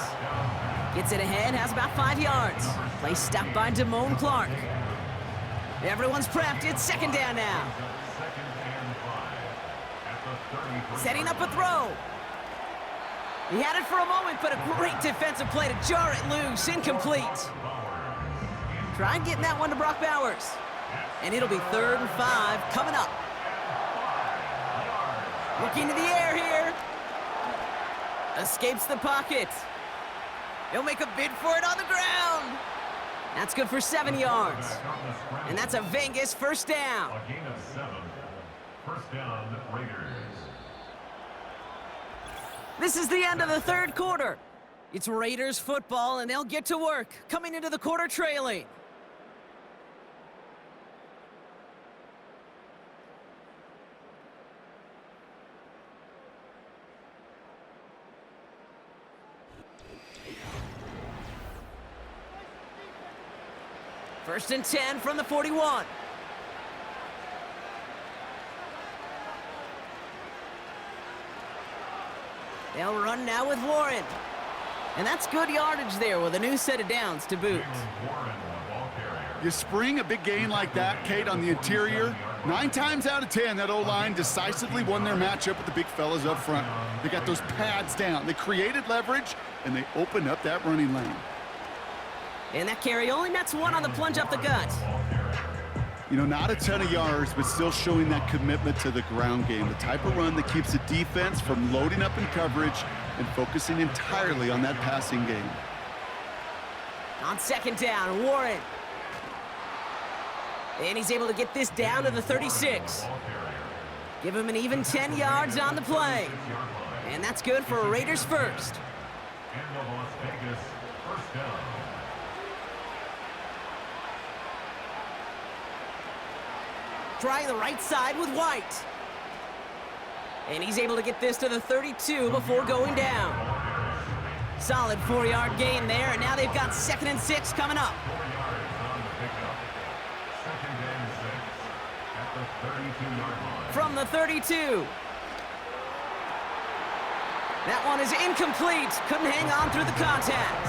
Gets it ahead, has about 5 yards. Play stopped by Damone Clark. Everyone's prepped. It's 2nd down now. Setting up a throw. He had it for a moment, but a great defensive play to jar it loose. Incomplete. Try getting that one to Brock Bowers. And it'll be 3rd and 5 coming up. Looking to the air here. Escapes the pocket. He'll make a bid for it on the ground. That's good for 7 yards. And that's a Vegas 1st down. A gain of 7. 1st down, Raiders. This is the end of the 3rd quarter. It's Raiders football, and they'll get to work, coming into the quarter trailing. First and 10 from the 41. They'll run now with Warren. And that's good yardage there with a new set of downs to boot. You spring a big gain like that, Kate, on the interior. 9 times out of 10, that O-line decisively won their matchup with the big fellas up front. They got those pads down. They created leverage, and they opened up that running lane. And that carry only nets 1 on the plunge up the gut. You know, not a ton of yards, but still showing that commitment to the ground game. The type of run that keeps the defense from loading up in coverage and focusing entirely on that passing game. On 2nd down, Warren. And he's able to get this down to the 36. Give him an even 10 yards on the play. And that's good for a Raiders 1st. And the Las Vegas 1st down. Try the right side with White. And he's able to get this to the 32 before going down. Solid 4-yard gain there, and now they've got 2nd and 6 coming up. 4 yards on the pickup. 2nd and 6 at the 32-yard line. From the 32. That one is incomplete. Couldn't hang on through the contact.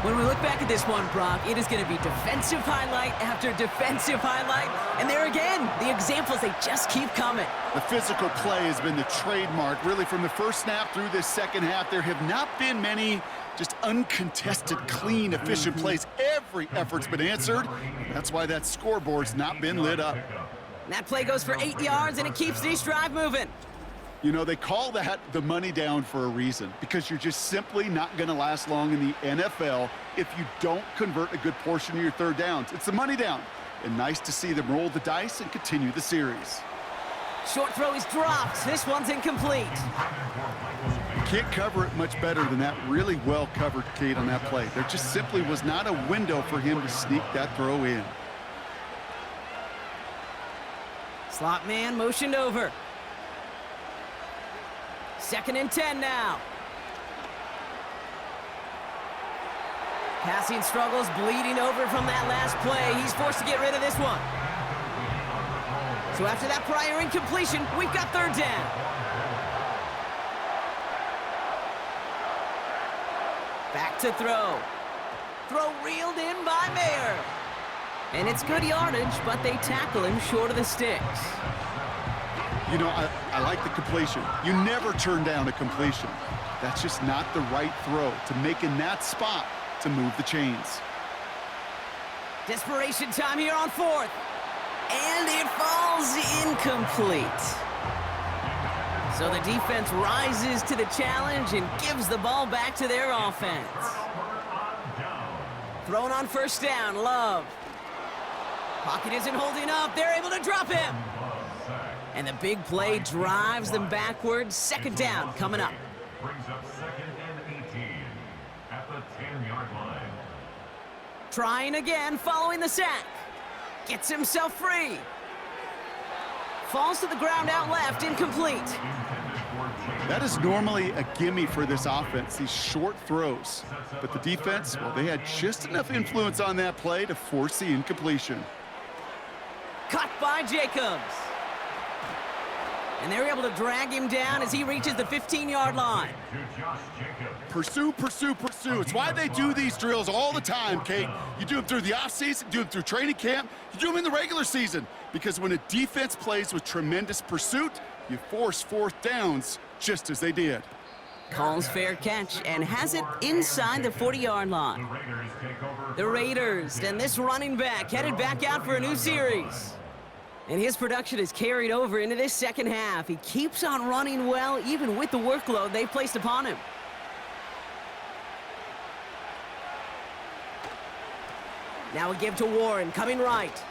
When we look back at this one, Brock, it is going to be defensive highlight after defensive highlight. And there again, the examples, they just keep coming. The physical play has been the trademark. Really, from the first snap through this second half, there have not been many just uncontested, clean, efficient plays. Every effort's been answered. That's why that scoreboard's not been lit up. And that play goes for 8 yards, and it keeps this drive moving. You know, they call that the money down for a reason, because you're just simply not going to last long in the NFL if you don't convert a good portion of your third downs. It's the money down. And nice to see them roll the dice and continue the series. Short throw is dropped. This one's incomplete. Can't cover it much better than that. Really well covered, Kate, on that play. There just simply was not a window for him to sneak that throw in. Slot man motioned over. 2nd and 10 now. Passing struggles, bleeding over from that last play. He's forced to get rid of this one. So after that prior incompletion, we've got 3rd down. Back to throw. Throw reeled in by Mayer. And it's good yardage, but they tackle him short of the sticks. You know, I like the completion. You never turn down a completion. That's just not the right throw to make in that spot to move the chains. Desperation time here on 4th. And it falls incomplete. So the defense rises to the challenge and gives the ball back to their offense. Thrown on 1st down, Love. Pocket isn't holding up. They're able to drop him. And the big play drives them backwards. 2nd down coming up. Brings up 2nd and 18 at the 10-yard line. Trying again following the sack. Gets himself free. Falls to the ground out left, incomplete. That is normally a gimme for this offense, these short throws. But the defense, well, they had just enough influence on that play to force the incompletion. Cut by Jacobs. And they're able to drag him down as he reaches the 15-yard line. Pursue, pursue, pursue. It's why they do these drills all the time, Kate. You do them through the offseason, do them through training camp, you do them in the regular season. Because when a defense plays with tremendous pursuit, you force 4th downs just as they did. Calls fair catch and has it inside the 40-yard line. The Raiders, and this running back headed back out for a new series. And his production is carried over into this 2nd half. He keeps on running well, even with the workload they've placed upon him. Now a give to Warren, coming right.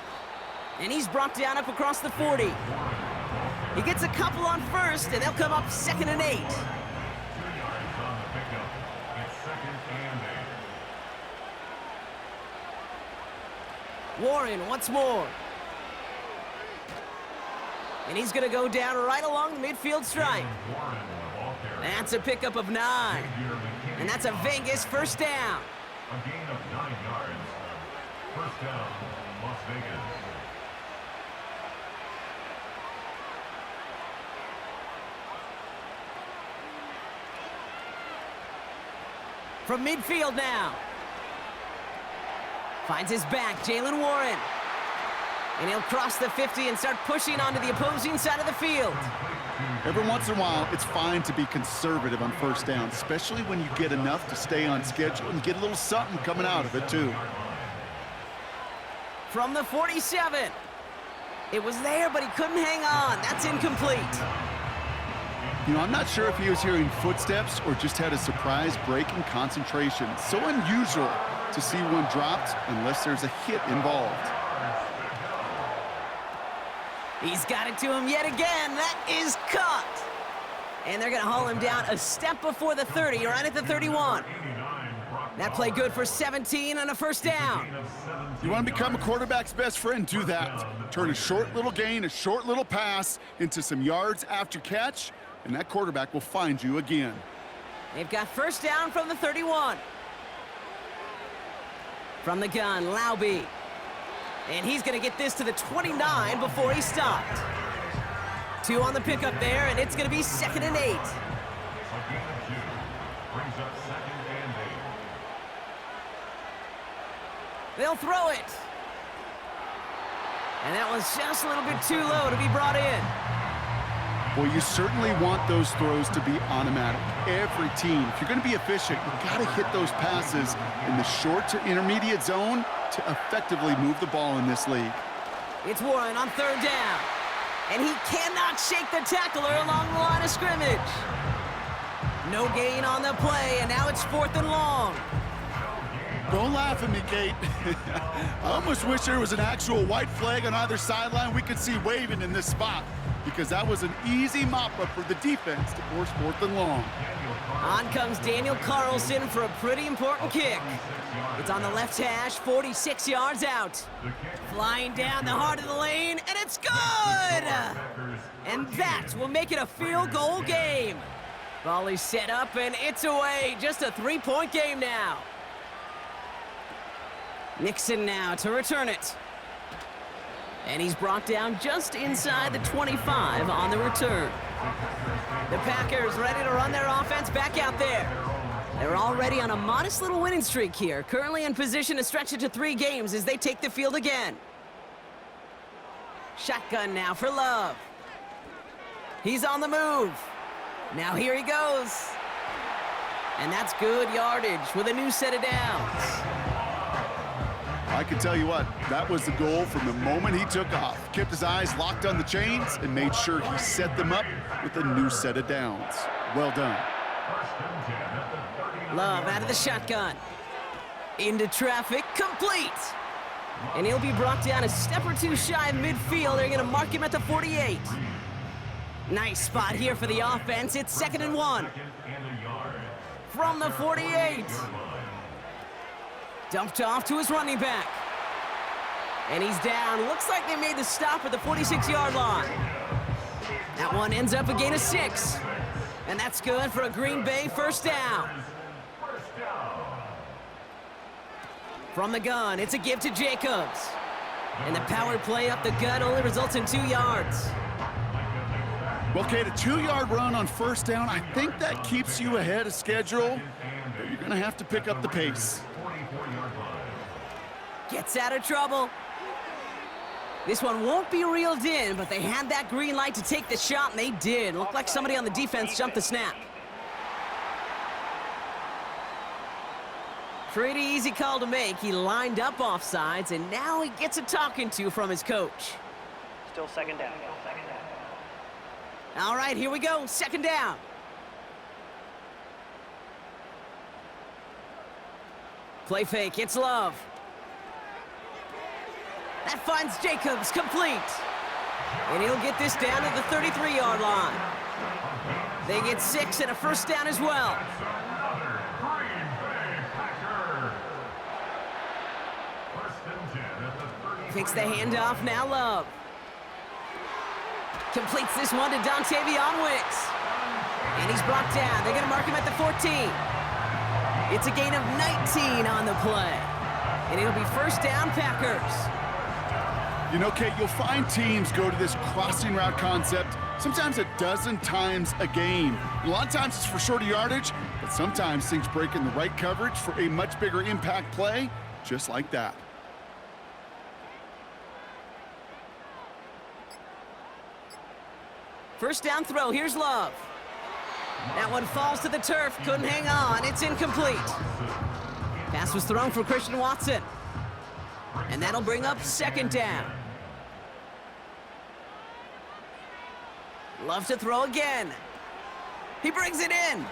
And he's brought down up across the 40. He gets a couple on 1st, and they'll come up 2nd and 8. 2 yards on the pickup. It's 2nd and 8. Warren once more. And he's going to go down right along the midfield stripe. That's a pickup of 9. And that's a Vegas 1st down. A gain of 9 yards. 1st down, Las Vegas. From midfield now. Finds his back, Jalen Warren. And he'll cross the 50 and start pushing onto the opposing side of the field. Every once in a while, it's fine to be conservative on 1st down, especially when you get enough to stay on schedule and get a little something coming out of it, too. From the 47. It was there, but he couldn't hang on. That's incomplete. You know, I'm not sure if he was hearing footsteps or just had a surprise break in concentration. So unusual to see one dropped unless there's a hit involved. He's got it to him yet again. That is caught. And they're going to haul him down a step before the 30, right at the 31. That play good for 17 on a 1st down. You want to become a quarterback's best friend, do that. Turn a short little gain, a short little pass into some yards after catch, and that quarterback will find you again. They've got 1st down from the 31. From the gun, Laube. And he's going to get this to the 29 before he stopped. 2 on the pickup there, and it's going to be 2nd and 8. A gain of 2 brings up 2nd and 8. They'll throw it. And that was just a little bit too low to be brought in. Well, you certainly want those throws to be automatic. Every team, if you're going to be efficient, you've got to hit those passes in the short to intermediate zone to effectively move the ball in this league. It's Warren on third down. And he cannot shake the tackler along the line of scrimmage. No gain on the play, and now it's 4th and long. Don't laugh at me, Kate. I almost wish there was an actual white flag on either sideline we could see waving in this spot, because that was an easy mop-up for the defense to force 4th and long. On comes Daniel Carlson for a pretty important kick. It's on the left hash, 46 yards out. Flying down the heart of the lane, and it's good! And that will make it a field goal game. Volley set up, and it's away. Just a 3-point game now. Nixon now to return it. And he's brought down just inside the 25 on the return. The Packers ready to run their offense back out there. They're already on a modest little winning streak here, currently in position to stretch it to 3 games as they take the field again. Shotgun now for Love. He's on the move. Now here he goes. And that's good yardage with a new set of downs. I can tell you what, that was the goal from the moment he took off. Kept his eyes locked on the chains and made sure he set them up with a new set of downs. Well done. Love out of the shotgun. Into traffic, complete. And he'll be brought down a step or two shy of midfield. They're going to mark him at the 48. Nice spot here for the offense. It's 2nd and 1. From the 48. Dumped off to his running back. And he's down. Looks like they made the stop at the 46-yard line. That one ends up a gain of 6. And that's good for a Green Bay first down. From the gun, it's a give to Jacobs. And the power play up the gut only results in 2 yards. Well, Kate, a 2-yard run on first down, I think that keeps you ahead of schedule, but you're going to have to pick up the pace. Gets out of trouble. This one won't be reeled in, but they had that green light to take the shot, and they did. Looked like somebody on the defense jumped the snap. Pretty easy call to make. He lined up offsides, and now he gets a talking to from his coach. Still 2nd down. All right, here we go. 2nd down. Play fake. It's Love. That finds Jacobs, complete. And he'll get this down to the 33-yard line. They get 6 and a first down as well. Takes the handoff, now Love. Completes this one to Dontavion Wicks. And he's brought down. They're going to mark him at the 14. It's a gain of 19 on the play. And it'll be first down, Packers. You know, Kate, you'll find teams go to this crossing route concept sometimes a dozen times a game. A lot of times it's for shorter yardage, but sometimes things break in the right coverage for a much bigger impact play, just like that. First down throw, here's Love. That one falls to the turf, couldn't hang on, it's incomplete. Pass was thrown for Christian Watson. And that'll bring up 2nd down. Love to throw again. He brings it in.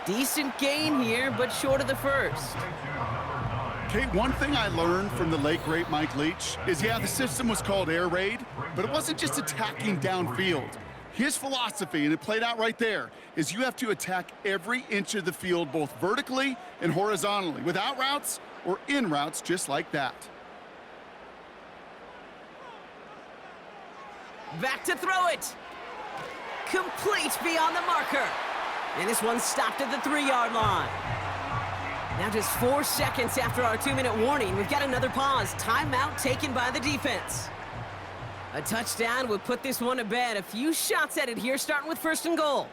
Decent gain here, but short of the first. Kate, one thing I learned from the late great Mike Leach is, yeah, the system was called air raid, but it wasn't just attacking downfield. His philosophy, and it played out right there, is you have to attack every inch of the field, both vertically and horizontally, without routes or in routes, just like that. Back to throw it. Complete beyond the marker. And this one stopped at the 3-yard line. Now just 4 seconds after our 2-minute warning, we've got another pause. Timeout taken by the defense. A touchdown would put this one to bed. A few shots at it here, starting with 1st and goal.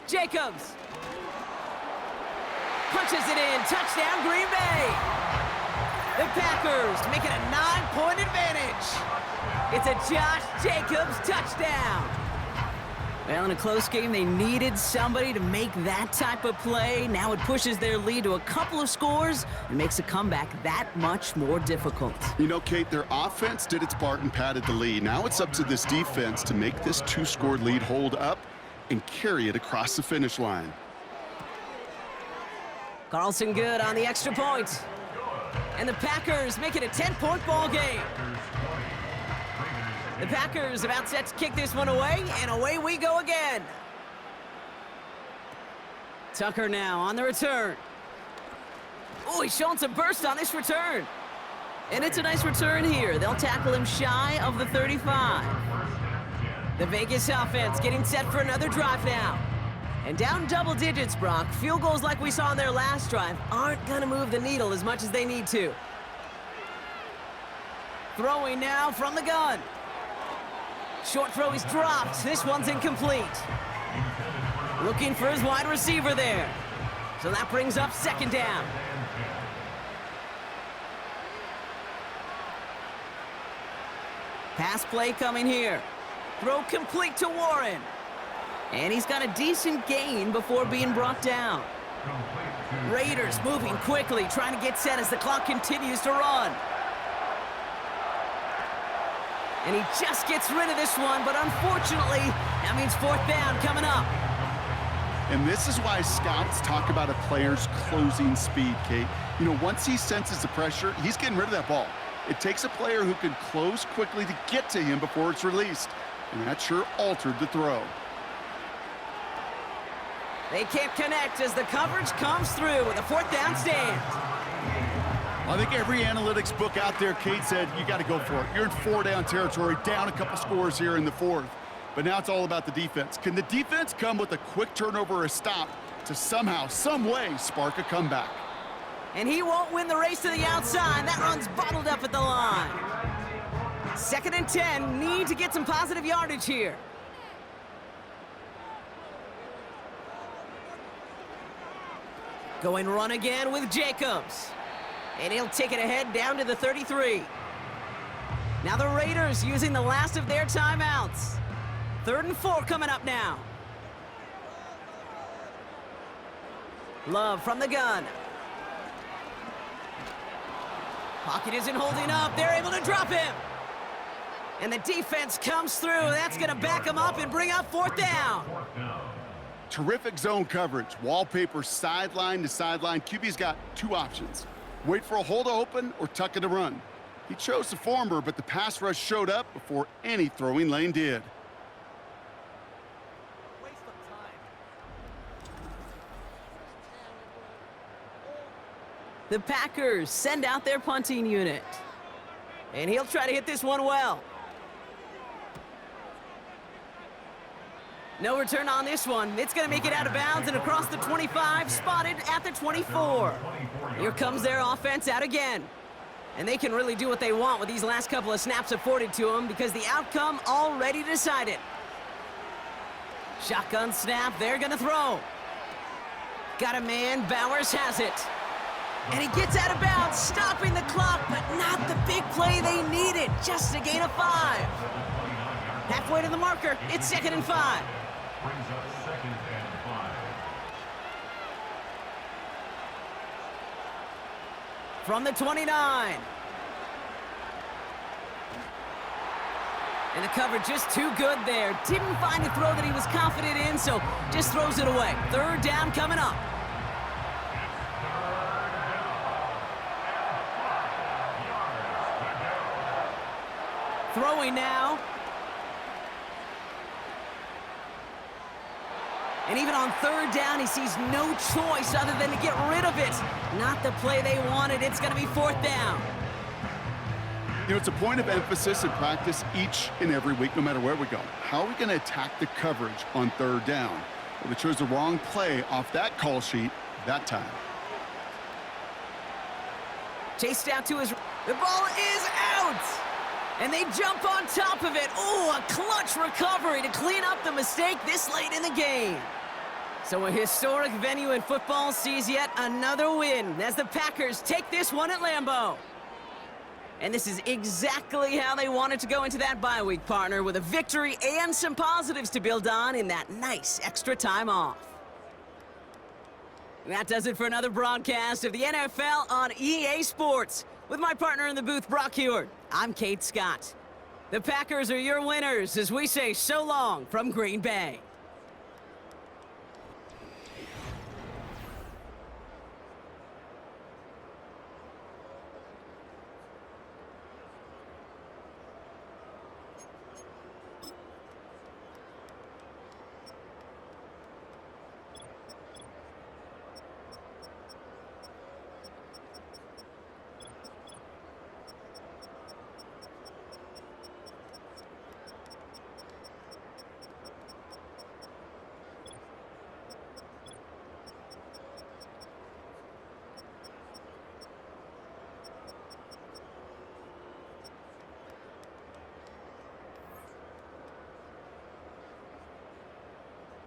Jacobs. Punches it in. Touchdown, Green Bay. The Packers make it a 9-point advantage. It's a Josh Jacobs touchdown. Well, in a close game, they needed somebody to make that type of play. Now it pushes their lead to a couple of scores and makes a comeback that much more difficult. You know, Kate, their offense did its part and padded the lead. Now it's up to this defense to make this 2-score lead hold up and carry it across the finish line. Carlson good on the extra point. And the Packers make it a 10-point ball game. The Packers about set to kick this one away, and away we go again. Tucker now on the return. Oh, he's showing some burst on this return. And it's a nice return here. They'll tackle him shy of the 35. The Vegas offense getting set for another drive now. And down double digits, Brock. Field goals like we saw in their last drive aren't going to move the needle as much as they need to. Throwing now from the gun. Short throw is dropped. This one's incomplete. Looking for his wide receiver there. So that brings up second down. Pass play coming here. Throw complete to Warren. And he's got a decent gain before being brought down. Raiders moving quickly, trying to get set as the clock continues to run. And he just gets rid of this one, but unfortunately, that means fourth down coming up. And this is why scouts talk about a player's closing speed, Kate. You know, once he senses the pressure, he's getting rid of that ball. It takes a player who can close quickly to get to him before it's released. And that sure altered the throw. They can't connect as the coverage comes through with a fourth down stand. I think every analytics book out there, Kate, said you got to go for it. You're in 4-down territory, down a couple scores here in the fourth. But now it's all about the defense. Can the defense come with a quick turnover or a stop to somehow, some way, spark a comeback? And he won't win the race to the outside. That run's bottled up at the line. 2nd and 10, need to get some positive yardage here. Going run again with Jacobs. And he'll take it ahead down to the 33. Now the Raiders using the last of their timeouts. 3rd and 4 coming up now. Love from the gun. Pocket isn't holding up. They're able to drop him. And the defense comes through. That's going to back him up and bring up fourth down. Terrific zone coverage. Wallpaper sideline to sideline. QB's got two options. Wait for a hole to open or tuck it to run. He chose the former, but the pass rush showed up before any throwing lane did. The Packers send out their punting unit. And he'll try to hit this one well. No return on this one. It's going to make it out of bounds and across the 25, spotted at the 24. Here comes their offense out again. And they can really do what they want with these last couple of snaps afforded to them because the outcome already decided. Shotgun snap, they're going to throw. Got a man, Bowers has it. And he gets out of bounds, stopping the clock, but not the big play they needed, just a gain of 5. Halfway to the marker, it's 2nd and 5. Brings up 2nd and 5. From the 29. And the coverage just too good there. Didn't find a throw that he was confident in, so just throws it away. 3rd down coming up. Throwing now. And even on 3rd down, he sees no choice other than to get rid of it. Not the play they wanted. It's going to be 4th down. You know, it's a point of emphasis in practice each and every week, no matter where we go. How are we going to attack the coverage on 3rd down? Well, they chose the wrong play off that call sheet that time. Chased out to his... The ball is out! And they jump on top of it. Ooh, a clutch recovery to clean up the mistake this late in the game. So a historic venue in football sees yet another win as the Packers take this one at Lambeau. And this is exactly how they wanted to go into that bye week, partner, with a victory and some positives to build on in that nice extra time off. That does it for another broadcast of the NFL on EA Sports. With my partner in the booth, Brock Heward, I'm Kate Scott. The Packers are your winners as we say so long from Green Bay.